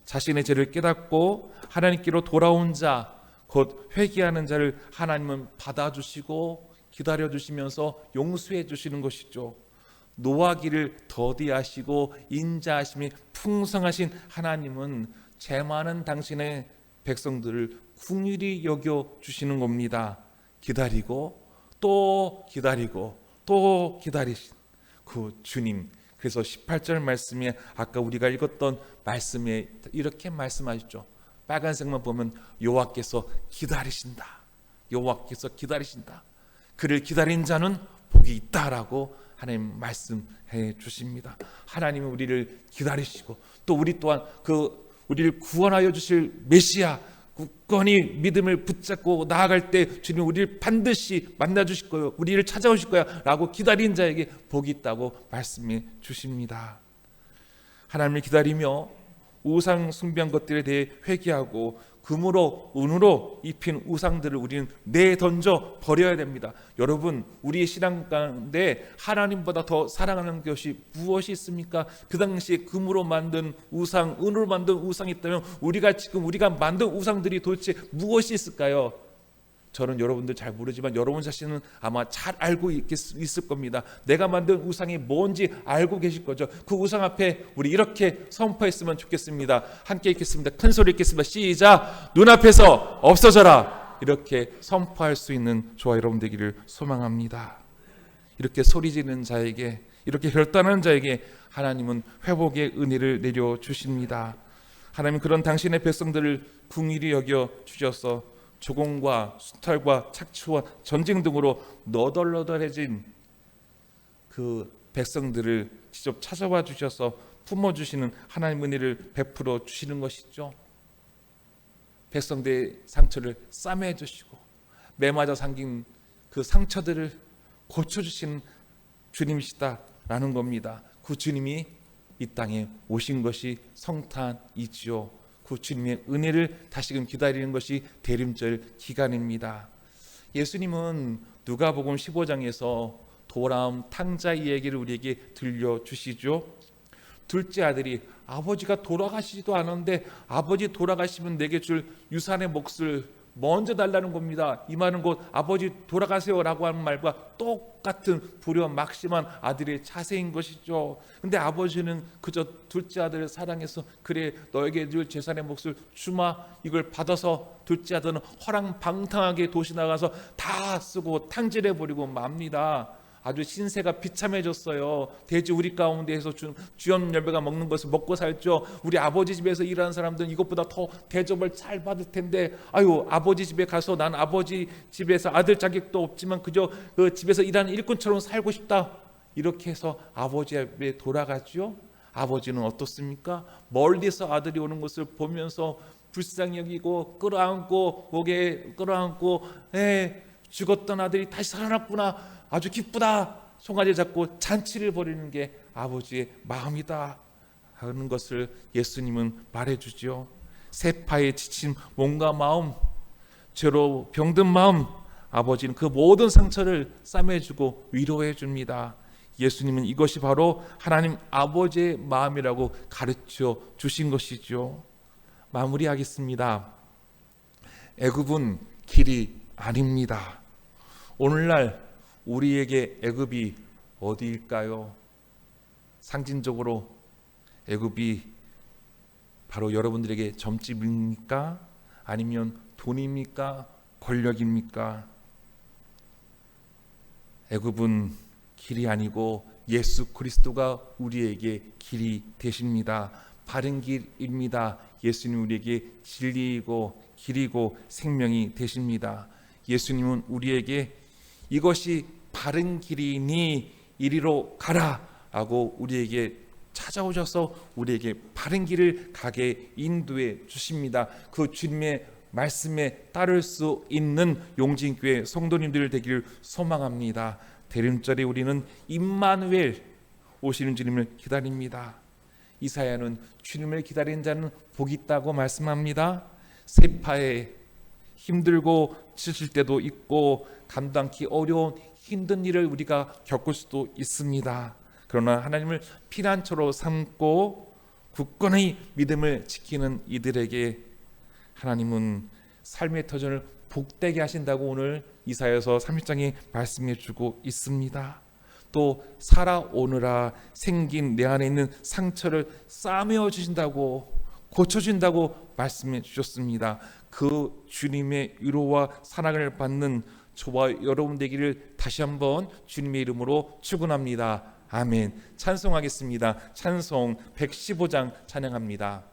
자신의 죄를 깨닫고 하나님께로 돌아온 자, 곧 회개하는 자를 하나님은 받아주시고 기다려주시면서 용서해 주시는 것이죠. 노하기를 더디하시고 인자하심이 풍성하신 하나님은 죄 많은 당신의 백성들을 긍휼히 여겨 주시는 겁니다. 기다리고 또 기다리고 또 기다리신 그 주님. 그래서 18절 말씀에 아까 우리가 읽었던 말씀에 이렇게 말씀하셨죠. 빨간색만 보면 여호와께서 기다리신다. 여호와께서 기다리신다. 그를 기다린 자는 복이 있다라고 하나님 말씀해 주십니다. 하나님은 우리를 기다리시고 또 우리 또한 우리를 구원하여 주실 메시아 굳건히 믿음을 붙잡고 나아갈 때 주님 우리를 반드시 만나 주실 거예요. 우리를 찾아오실 거야 라고 기다린 자에게 복이 있다고 말씀해 주십니다. 하나님을 기다리며 우상 숭배한 것들에 대해 회개하고 금으로 은으로 입힌 우상들을 우리는 내던져 버려야 됩니다. 여러분, 우리의 신앙 가운데 하나님보다 더 사랑하는 것이 무엇이 있습니까? 그 당시에 금으로 만든 우상, 은으로 만든 우상이 있다면 우리가 만든 우상들이 도대체 무엇이 있을까요? 저는 여러분들 잘 모르지만 여러분 자신은 아마 잘 알고 있을 겁니다. 내가 만든 우상이 뭔지 알고 계실 거죠. 그 우상 앞에 우리 이렇게 선포했으면 좋겠습니다. 함께 읽겠습니다. 큰 소리 읽겠습니다. 시작. 눈앞에서 없어져라. 이렇게 선포할 수 있는 저와 여러분 되기를 소망합니다. 이렇게 소리 지르는 자에게, 이렇게 결단하는 자에게 하나님은 회복의 은혜를 내려주십니다. 하나님 그런 당신의 백성들을 긍휼히 여겨 주셔서 조공과 수탈과 착취와 전쟁 등으로 너덜너덜해진 그 백성들을 직접 찾아와 주셔서 품어주시는 하나님 은혜를 베풀어 주시는 것이죠. 백성들의 상처를 싸매 주시고 매맞아 생긴 그 상처들을 고쳐주시는 주님이시다라는 겁니다. 그 주님이 이 땅에 오신 것이 성탄이지요. 그 주님의 은혜를 다시금 기다리는 것이 대림절 기간입니다. 예수님은 누가복음 15장에서 돌아옴 탕자 이야기를 우리에게 들려주시죠. 둘째 아들이 아버지가 돌아가시지도 않았는데 아버지 돌아가시면 내게 줄 유산의 몫을 먼저 달라는 겁니다. 이 말은 곧 아버지 돌아가세요라고 하는 말과 똑같은 불효 막심한 아들의 자세인 것이죠. 근데 아버지는 그저 둘째 아들을 사랑해서 그래 너에게 줄 재산의 몫을 주마 이걸 받아서 둘째 아들은 허랑방탕하게 도시 나가서 다 쓰고 탕질해버리고 맙니다. 아주 신세가 비참해졌어요. 돼지 우리 가운데에서 주염 열매가 먹는 것을 먹고 살죠. 우리 아버지 집에서 일하는 사람들은 이것보다 더 대접을 잘 받을 텐데 아유 아버지 집에 가서 난 아버지 집에서 아들 자격도 없지만 그저 그 집에서 일하는 일꾼처럼 살고 싶다. 이렇게 해서 아버지 집에 돌아가죠. 아버지는 어떻습니까? 멀리서 아들이 오는 것을 보면서 불쌍히 여기고 끌어안고 목에 끌어안고 죽었던 아들이 다시 살아났구나. 아주 기쁘다. 송아지 잡고 잔치를 벌이는 게 아버지의 마음이다 하는 것을 예수님은 말해주죠. 세파에 지친 몸과 마음, 죄로 병든 마음, 아버지는 그 모든 상처를 싸매주고 위로해 줍니다. 예수님은 이것이 바로 하나님 아버지의 마음이라고 가르쳐 주신 것이죠. 마무리하겠습니다. 애굽은 길이 아닙니다. 오늘날 우리에게 애굽이 어디일까요? 상징적으로 애굽이 바로 여러분들에게 점집입니까? 아니면 돈입니까? 권력입니까? 애굽은 길이 아니고 예수 그리스도가 우리에게 길이 되십니다. 바른 길입니다. 예수님 우리에게 진리이고 길이고 생명이 되십니다. 예수님은 우리에게 이것이 바른 길이니 이리로 가라 라고 우리에게 찾아오셔서 우리에게 바른 길을 가게 인도해 주십니다. 그 주님의 말씀에 따를 수 있는 용진교회 성도님들 되기를 소망합니다. 대림절에 우리는 임마누엘 오시는 주님을 기다립니다. 이사야는 주님을 기다리는 자는 복이 있다고 말씀합니다. 세파에 힘들고 지칠 때도 있고 감당하기 어려운 힘든 일을 우리가 겪을 수도 있습니다. 그러나 하나님을 피난처로 삼고 굳건히 믿음을 지키는 이들에게 하나님은 삶의 터전을 복되게 하신다고 오늘 이사야서 30장에 말씀해 주고 있습니다. 또 살아오느라 생긴 내 안에 있는 상처를 싸매어 주신다고 고쳐준다고 말씀해 주셨습니다. 그 주님의 위로와 사랑을 받는 저와 여러분 되기를 다시 한번 주님의 이름으로 축원합니다. 아멘. 찬송하겠습니다. 찬송 115장 찬양합니다.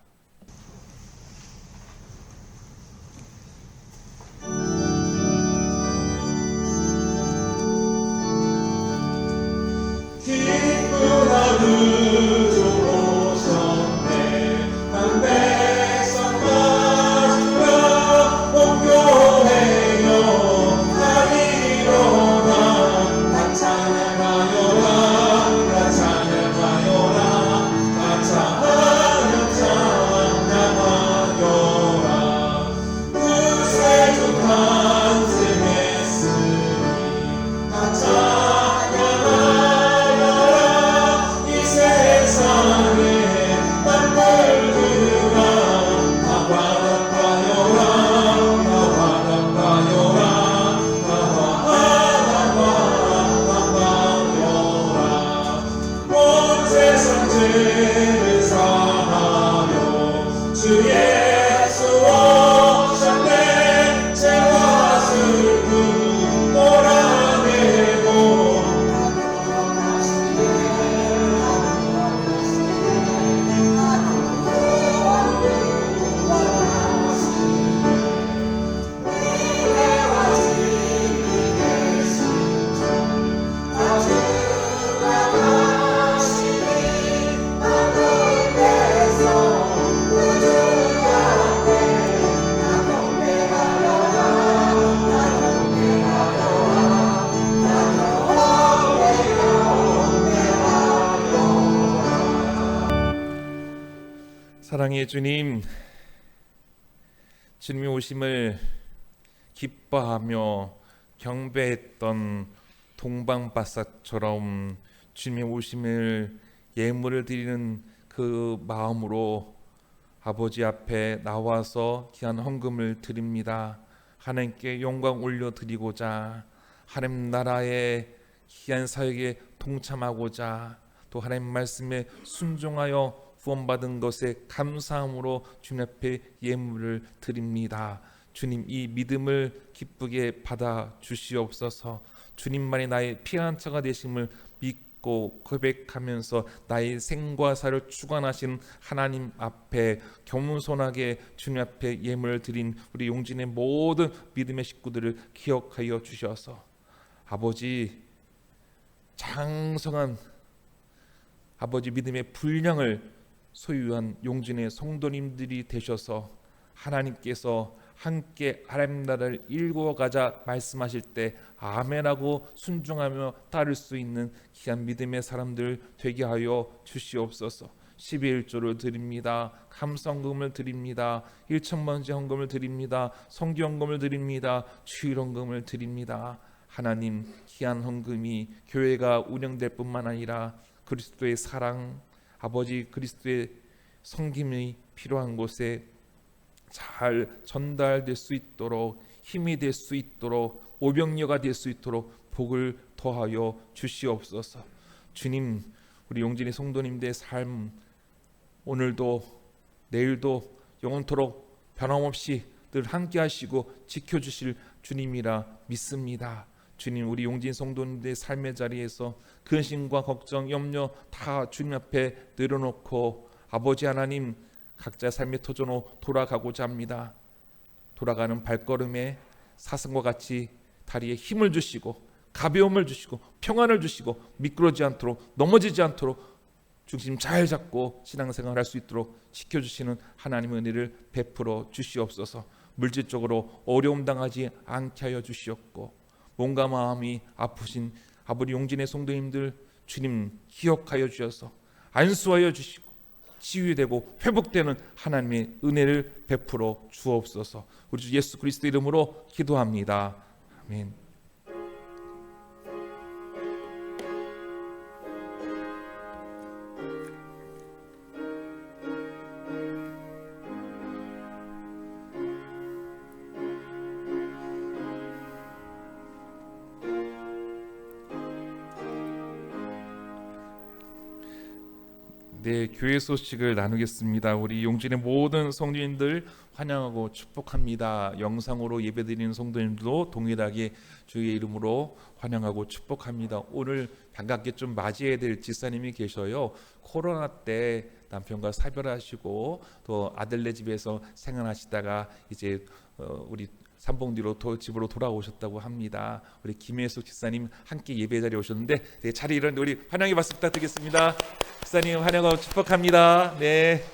사랑의 주님, 주님의 오심을 기뻐하며 경배했던 동방바싹처럼 주님의 오심을 예물을 드리는 그 마음으로 아버지 앞에 나와서 귀한 헌금을 드립니다. 하나님께 영광 올려드리고자, 하나님 나라의 귀한 사역에 동참하고자, 또 하나님 말씀에 순종하여 구원받은 것에 감사함으로 주님 앞에 예물을 드립니다. 주님, 이 믿음을 기쁘게 받아 주시옵소서. 주님만이 나의 피난처가 되심을 믿고 고백하면서 나의 생과 사를 주관하신 하나님 앞에 겸손하게 주님 앞에 예물을 드린 우리 용진의 모든 믿음의 식구들을 기억하여 주셔서 아버지 장성한 아버지 믿음의 분량을 소유한 용진의 성도님들이 되셔서 하나님께서 함께 하나님 나라를 일구어가자 말씀하실 때 아멘하고 순종하며 따를 수 있는 귀한 믿음의 사람들 되게 하여 주시옵소서. 12일조를 드립니다. 감성금을 드립니다. 1천만원째 헌금을 드립니다. 성교헌금을 드립니다. 주일헌금을 드립니다. 하나님, 귀한 헌금이 교회가 운영될 뿐만 아니라 그리스도의 사랑, 아버지 그리스도의 섬김이 필요한 곳에 잘 전달될 수 있도록, 힘이 될 수 있도록, 오병이어가 될 수 있도록 복을 더하여 주시옵소서. 주님, 우리 용진의 성도님들의 삶 오늘도 내일도 영원토록 변함없이 늘 함께 하시고 지켜주실 주님이라 믿습니다. 주님, 우리 용진 성도님들의 삶의 자리에서 근심과 걱정, 염려 다 주님 앞에 내려놓고 아버지 하나님 각자 삶의 터전으로 돌아가고자 합니다. 돌아가는 발걸음에 사슴과 같이 다리에 힘을 주시고 가벼움을 주시고 평안을 주시고 미끄러지지 않도록 넘어지지 않도록 중심 잘 잡고 신앙생활을 할 수 있도록 지켜주시는 하나님의 은혜를 베풀어 주시옵소서. 물질적으로 어려움 당하지 않게 하여 주시옵고, 몸과 마음이 아프신 아버지 용진의 성도님들 주님 기억하여 주셔서 안수하여 주시고 치유되고 회복되는 하나님의 은혜를 베풀어 주옵소서. 우리 주 예수 그리스도 이름으로 기도합니다. 아멘. 네, 교회 소식을 나누겠습니다. 우리 용진의 모든 성도님들 환영하고 축복합니다. 영상으로 예배드리는 성도님들도 동일하게 주의 이름으로 환영하고 축복합니다. 오늘 반갑게 좀 맞이해야 될 집사님이 계셔요. 코로나 때 남편과 사별하시고 또 아들네 집에서 생활하시다가 이제 우리 삼봉 뒤로 집으로 돌아오셨다고 합니다. 우리 김혜숙 집사님 함께 예배 자리에 오셨는데, 네, 자리 일어났는데 우리 환영의 박수 부탁드리겠습니다. 집사님 환영하고 축복합니다. 네.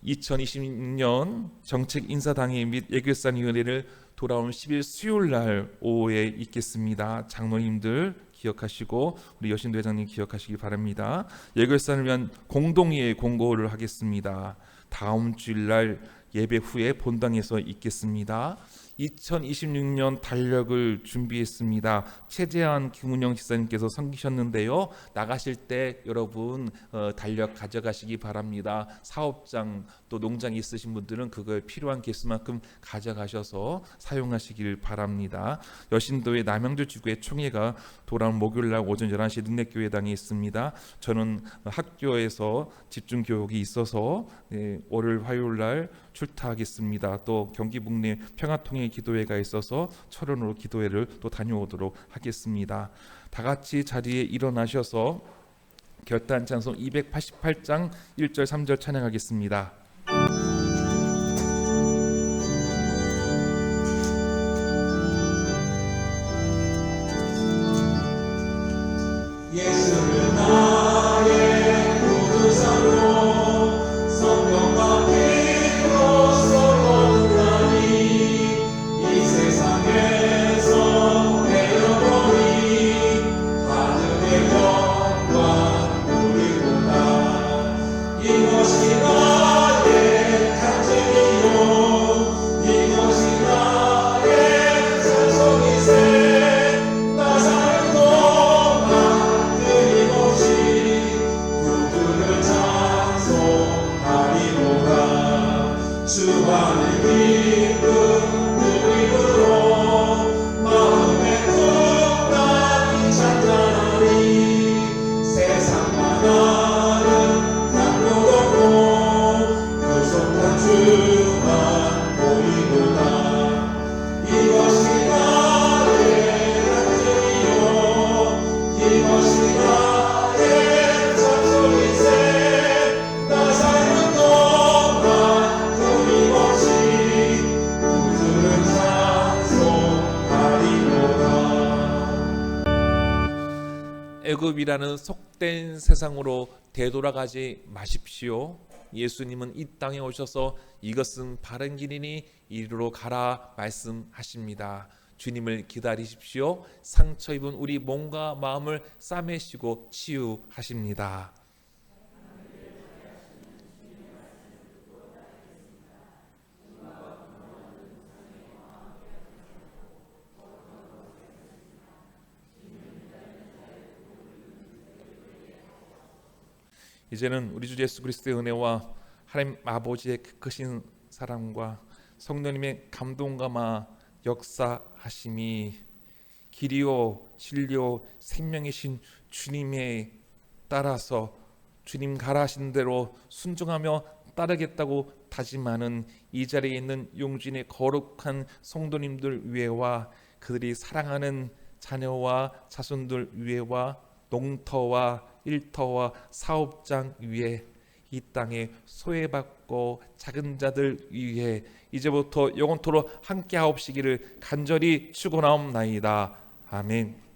2026년 정책 인사당회 및 예결산위원회를 돌아오는 10일 수요일 날 오후에 있겠습니다. 장로님들 기억하시고 우리 여신도 회장님 기억하시기 바랍니다. 예결산을 위한 공동회의 공고를 하겠습니다. 다음 주일 날 예배 후에 본당에서 있겠습니다. 2026년 달력을 준비했습니다. 최재한 김은영 집사님께서 섬기셨는데요. 나가실 때 여러분 달력 가져가시기 바랍니다. 사업장 또 농장이 있으신 분들은 그걸 필요한 개수만큼 가져가셔서 사용하시길 바랍니다. 여신도의 남양주 지구의 총회가 돌아온 목요일날 오전 11시 능력교회당에 있습니다. 저는 학교에서 집중교육이 있어서 월요일 화요일날 출타하겠습니다. 또 경기 북내 평화통일 기도회가 있어서 철원으로 기도회를 또 다녀오도록 하겠습니다. 다 같이 자리에 일어나셔서 결단 찬송 288장 1절 3절 찬양하겠습니다. 예수는 나의 구주사로 성령과 피로써 거듭나니 이 세상에서 내려버린 하늘의 영광 누리도다. 이것이 나의 간증이요 이것이 나의 찬송이세. 나 사는 동안 끊임없이 구주를 찬송하리로다. 주 안의 기쁨 누리므로 마음의 풍랑이 잔잔하니 세상과 나는 강도 없고 구속한 주만 보이도다. 이것이 나의 간증이요 이것이 나의 찬송이세. 나 사는 동안 끊임없이 구주를 찬송하리로다. 애굽이라는 속된 세상으로 되돌아가지 마십시오. 예수님은 이 땅에 오셔서 이것은 바른 길이니 이리로 가라 말씀하십니다. 주님을 기다리십시오. 상처 입은 우리 몸과 마음을 싸매시고 치유하십니다. 이제는 우리 주 예수 그리스도의 은혜와 하나님 아버지의 크신 사랑과 성령님의 감동감화 역사하심이 길이요 진리요 생명이신 주님에 따라서 주님 가라하신 대로 순종하며 따르겠다고 다짐하는 이 자리에 있는 용진의 거룩한 성도님들 위에와 그들이 사랑하는 자녀와 자손들 위에와 농터와 일터와 사업장 위에 이 땅에 소외받고 작은 자들 위해 이제부터 영원토록 함께 하옵시기를 간절히 축원하옵나이다. 아멘.